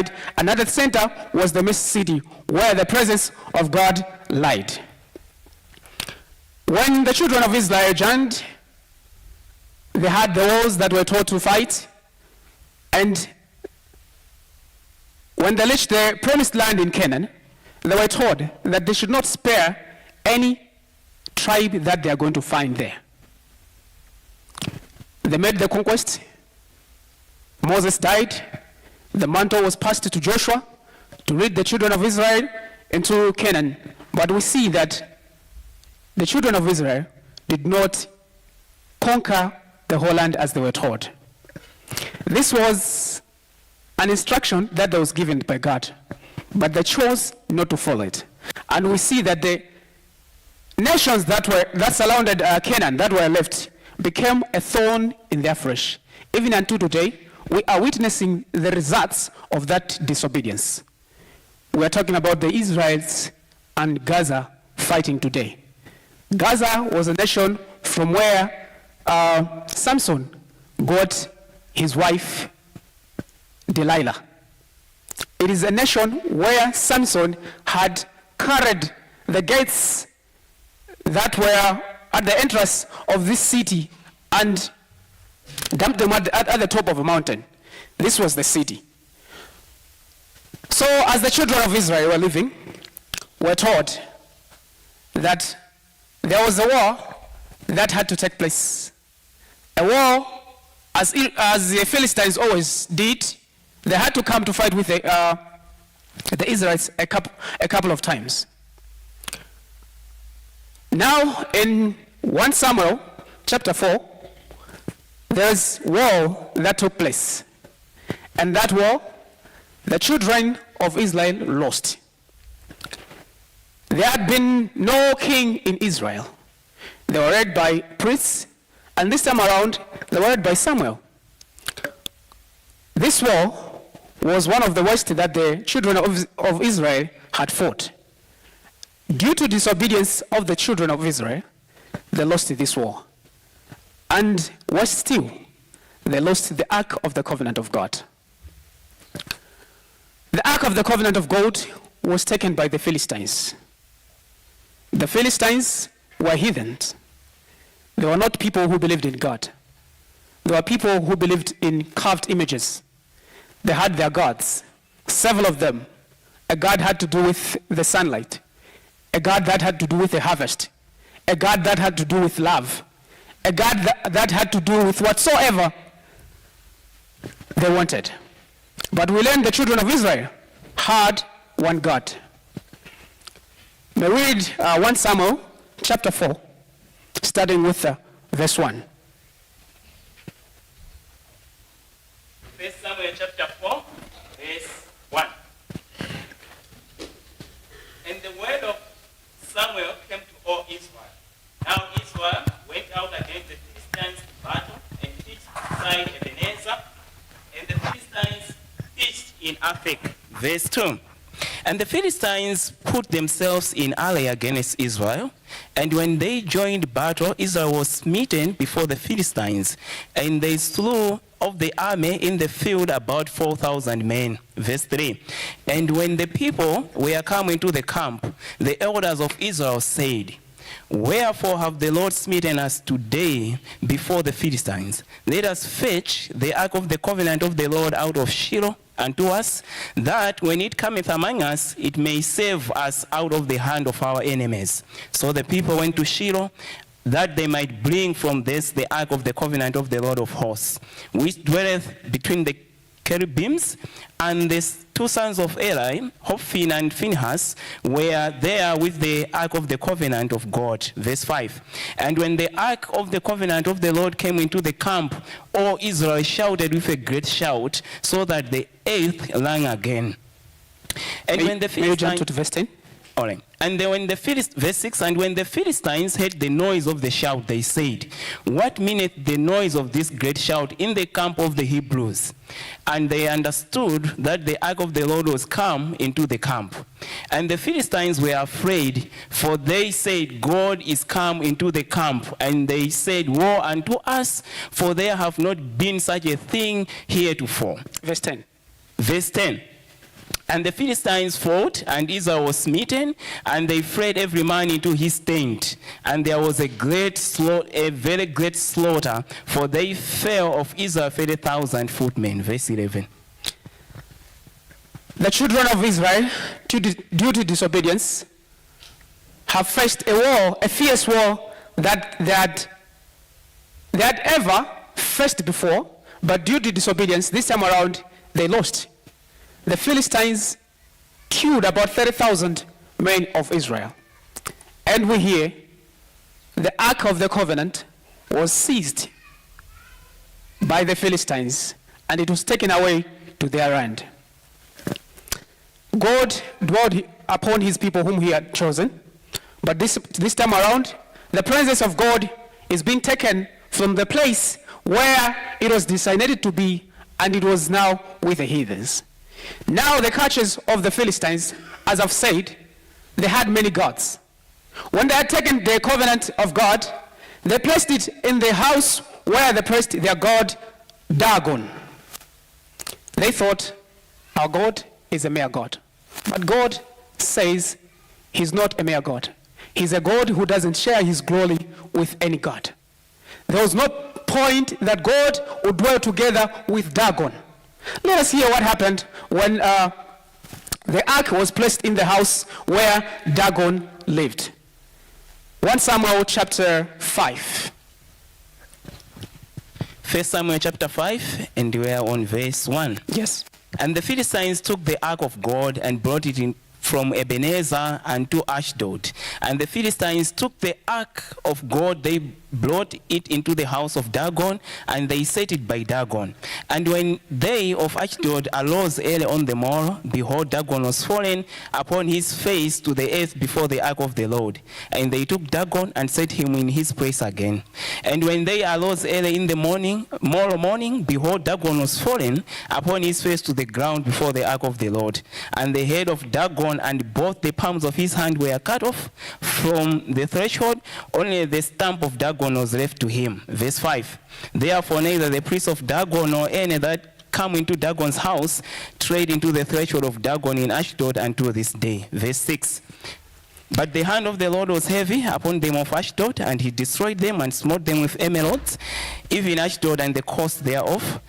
lied, and at the center was the mist city, where the presence of God lied. When the children of Israel journeyed, they had the wars that were taught to fight, and when they reached the promised land in Canaan, they were told that they should not spare any tribe that they are going to find there. They made the conquest. Moses died. The mantle was passed to Joshua to lead the children of Israel into Canaan. But we see that the children of Israel did not conquer the whole land as they were taught. This was an instruction that was given by God, but they chose not to follow it. And we see that the nations that surrounded Canaan, that were left, became a thorn in their flesh. Even until today, we are witnessing the results of that disobedience. We are talking about the Israelites and Gaza fighting today. Gaza was a nation from where Samson got his wife Delilah. It is a nation where Samson had carried the gates that were at the entrance of this city and dumped them at the top of a mountain. This was the city. So as the children of Israel were living, we're taught that there was a war that had to take place. A war, as the Philistines always did, they had to come to fight with the Israelites a couple of times. Now, in 1 Samuel chapter 4, there's war that took place. And that war, the children of Israel lost. There had been no king in Israel. They were led by priests, and this time around, they were led by Samuel. This war was one of the worst that the children of Israel had fought. Due to disobedience of the children of Israel, they lost this war. And worse still, they lost the Ark of the Covenant of God. The Ark of the Covenant of God was taken by the Philistines. The Philistines were heathens. They were not people who believed in God. They were people who believed in carved images. They had their gods, several of them. A god had to do with the sunlight. A god that had to do with the harvest. A god that had to do with love. A god that had to do with whatsoever they wanted. But we learn the children of Israel had one God. May we read 1 Samuel chapter 4, starting with verse 1. 1 Samuel chapter 4, verse 1. And the word of Samuel came to all Israel. Now Israel went out against the Philistines to battle and pitched beside Ebenezer, and the Philistines pitched in Aphek. Verse 2. And the Philistines put themselves in array against Israel, and when they joined battle, Israel was smitten before the Philistines, and they slew of the army in the field about 4,000 men. Verse 3. And when the people were come into the camp, the elders of Israel said, Wherefore have the Lord smitten us today before the Philistines? Let us fetch the ark of the covenant of the Lord out of Shiloh unto us, that when it cometh among us, it may save us out of the hand of our enemies. So the people went to Shiloh, that they might bring from thence the ark of the covenant of the Lord of hosts, which dwelleth between the cherubims. And the two sons of Eli, Hophni and Phinehas, were there with the ark of the covenant of God. Verse 5. And when the ark of the covenant of the Lord came into the camp, all Israel shouted with a great shout, so that the earth rang again. And when the Philistines... May you jump to verse 10? All right. And then when the verse 6, and when the Philistines heard the noise of the shout, they said, What meaneth the noise of this great shout in the camp of the Hebrews? And they understood that the ark of the Lord was come into the camp. And the Philistines were afraid, for they said, God is come into the camp. And they said, Woe unto us, for there have not been such a thing heretofore. Verse 10. Verse 10. And the Philistines fought, and Israel was smitten, and they fled every man into his tent. And there was a very great slaughter, for they fell of Israel 30,000 footmen. Verse 11. The children of Israel, due to disobedience, have faced a war, a fierce war that they had ever faced before, but due to disobedience, this time around, they lost. The Philistines killed about 30,000 men of Israel. And we hear the Ark of the Covenant was seized by the Philistines, and it was taken away to their land. God dwelled upon his people whom he had chosen, but this time around, the presence of God is being taken from the place where it was designated to be, and it was now with the heathens. Now the catchers of the Philistines, as I've said, they had many gods. When they had taken the covenant of God, they placed it in the house where they placed their god Dagon. They thought, our God is a mere god. But God says he's not a mere god. He's a God who doesn't share his glory with any god. There was no point that God would dwell together with Dagon. Let us hear what happened when the ark was placed in the house where Dagon lived. 1 Samuel chapter 5. 1 Samuel chapter 5, and we are on verse 1. Yes. And the Philistines took the ark of God and brought it in from Ebenezer unto Ashdod. And the Philistines took the ark of God, they brought it into the house of Dagon, and they set it by Dagon. And when they of Ashdod arose early on the morrow, behold, Dagon was fallen upon his face to the earth before the ark of the Lord. And they took Dagon and set him in his place again. And when they arose early in the morrow morning, behold, Dagon was fallen upon his face to the ground before the ark of the Lord. And the head of Dagon and both the palms of his hand were cut off from the threshold, only the stump of Dagon was left to him. Verse 5. Therefore neither the priest of Dagon nor any that come into Dagon's house trade into the threshold of Dagon in Ashdod until this day. Verse 6. But the hand of the Lord was heavy upon them of Ashdod, and he destroyed them and smote them with emeralds, even Ashdod and the coast thereof.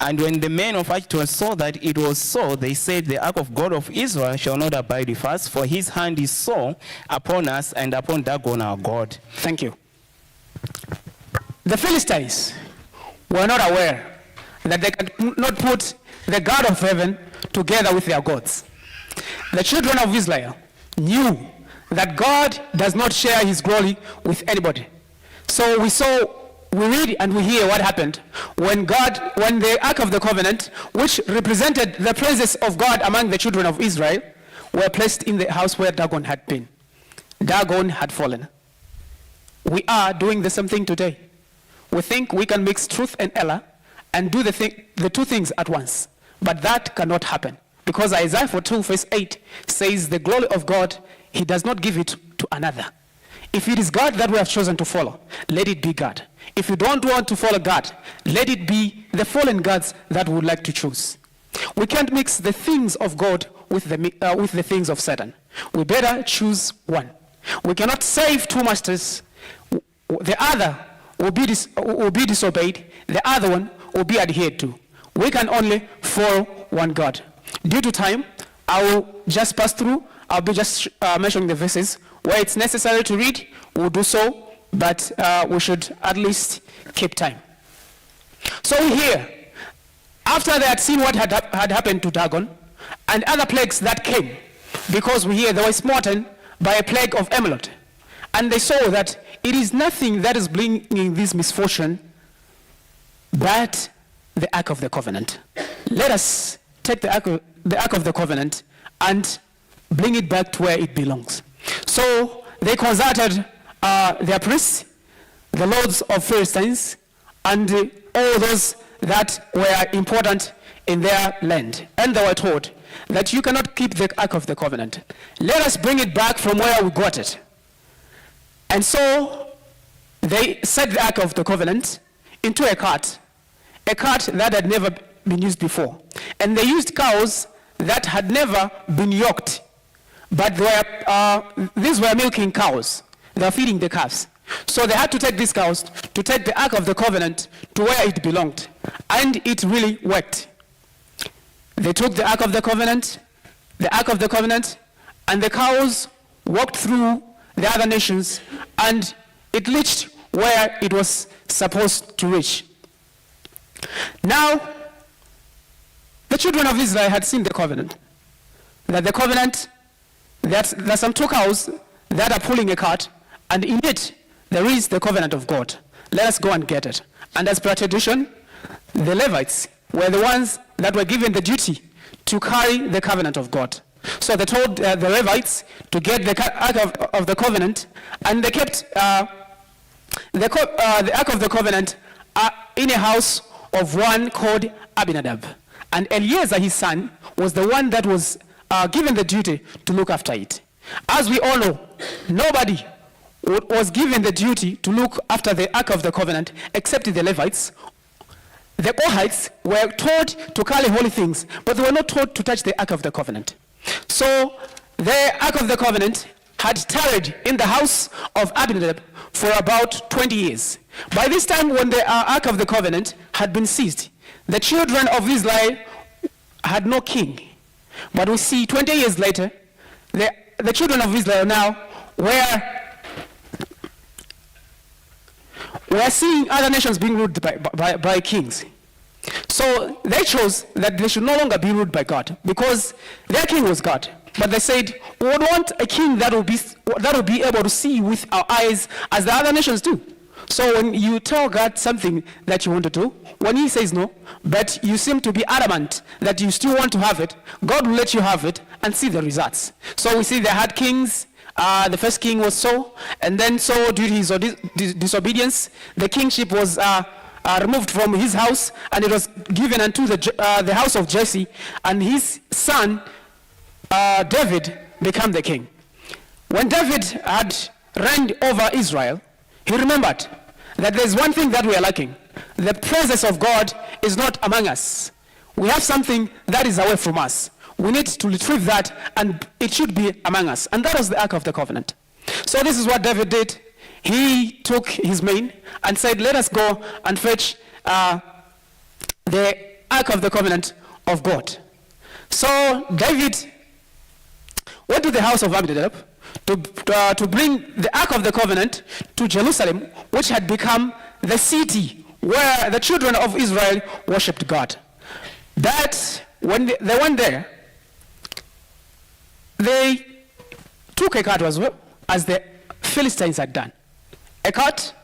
And when the men of Ashdod saw that it was so, they said, the ark of God of Israel shall not abide with us, for his hand is sore upon us and upon Dagon our God. Thank you. The Philistines were not aware that they could not put the God of heaven together with their gods. The children of Israel knew that God does not share his glory with anybody. So we read and we hear what happened when the Ark of the Covenant, which represented the presence of God among the children of Israel, were placed in the house where Dagon had been. Dagon had fallen. We are doing the same thing today. We think we can mix truth and error and do the two things at once. But that cannot happen. Because Isaiah 42 verse 8 says the glory of God, he does not give it to another. If it is God that we have chosen to follow, let it be God. If you don't want to follow God, let it be the fallen gods that we would like to choose. We can't mix the things of God with the things of Satan. We better choose one. We cannot serve two masters. The other will be disobeyed. The other one will be adhered to. We can only follow one God. Due to time, I will just pass through. I'll be just mentioning the verses. Where it's necessary to read, we'll do so, but we should at least keep time. So here, after they had seen what had happened to Dagon, and other plagues that came, because we hear they were smoten by a plague of emerald, and they saw that it is nothing that is bringing this misfortune, but the Ark of the Covenant. Let us take the Ark of the Covenant and bring it back to where it belongs. So they consulted their priests, the lords of Philistines, and all those that were important in their land. And they were told that you cannot keep the Ark of the Covenant. Let us bring it back from where we got it. And so they set the Ark of the Covenant into a cart that had never been used before. And they used cows that had never been yoked, but these were milking cows. They were feeding the calves. So they had to take these cows to take the Ark of the Covenant to where it belonged. And it really worked. They took the Ark of the Covenant, and the cows walked through the other nations, and it reached where it was supposed to reach. Now, the children of Israel had seen the covenant. There's some two cows that are pulling a cart, and in it, there is the covenant of God. Let us go and get it. And as per tradition, the Levites were the ones that were given the duty to carry the covenant of God. So they told the Levites to get the Ark of the Covenant, and they kept the Ark of the Covenant in a house of one called Abinadab. And Eleazar, his son, was the one that was given the duty to look after it. As we all know, nobody was given the duty to look after the Ark of the Covenant except the Levites. The Kohites were told to carry holy things, but they were not told to touch the Ark of the Covenant. So the Ark of the Covenant had tarried in the house of Abinadab for about 20 years. By this time, when the Ark of the Covenant had been seized, the children of Israel had no king. But we see 20 years later, the children of Israel now were seeing other nations being ruled by kings. So they chose that they should no longer be ruled by God, because their king was God. But they said, we would want a king that will be able to see with our eyes as the other nations do. So when you tell God something that you want to do, when he says no, but you seem to be adamant that you still want to have it, God will let you have it and see the results. So we see they had kings. The first king was Saul, and then Saul, due to his disobedience, the kingship was removed from his house, and it was given unto the house of Jesse, and his son David became the king. When David had reigned over Israel, he remembered that there's one thing that we are lacking. The presence of God is not among us. We have something that is away from us. We need to retrieve that, and it should be among us. And that was the Ark of the Covenant. So this is what David did. He took his men and said, let us go and fetch the Ark of the Covenant of God. So David went to the house of Abinadab to bring the Ark of the Covenant to Jerusalem, which had become the city where the children of Israel worshipped God. But when they went there, they took a cart as well, as the Philistines had done. A cart,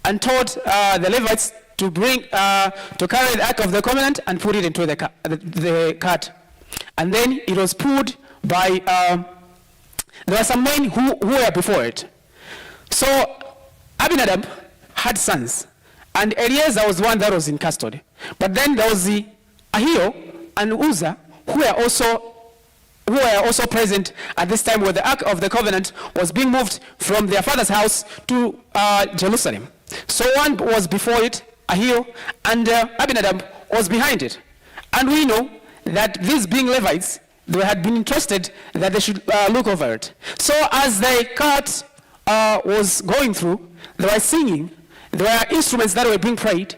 and told the Levites to carry the Ark of the Covenant and put it into the cart. And then it was pulled by, there were some men who were before it. So Abinadab had sons, and Eleazar was the one that was in custody. But then there was the Ahio and Uzzah, who were also present at this time, where the Ark of the Covenant was being moved from their father's house to Jerusalem. So one was before it, Ahio, and Abinadab was behind it. And we know that these being Levites, they had been entrusted that they should look over it. So as the cart was going through, they were singing, there were instruments that were being played.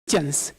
Christians.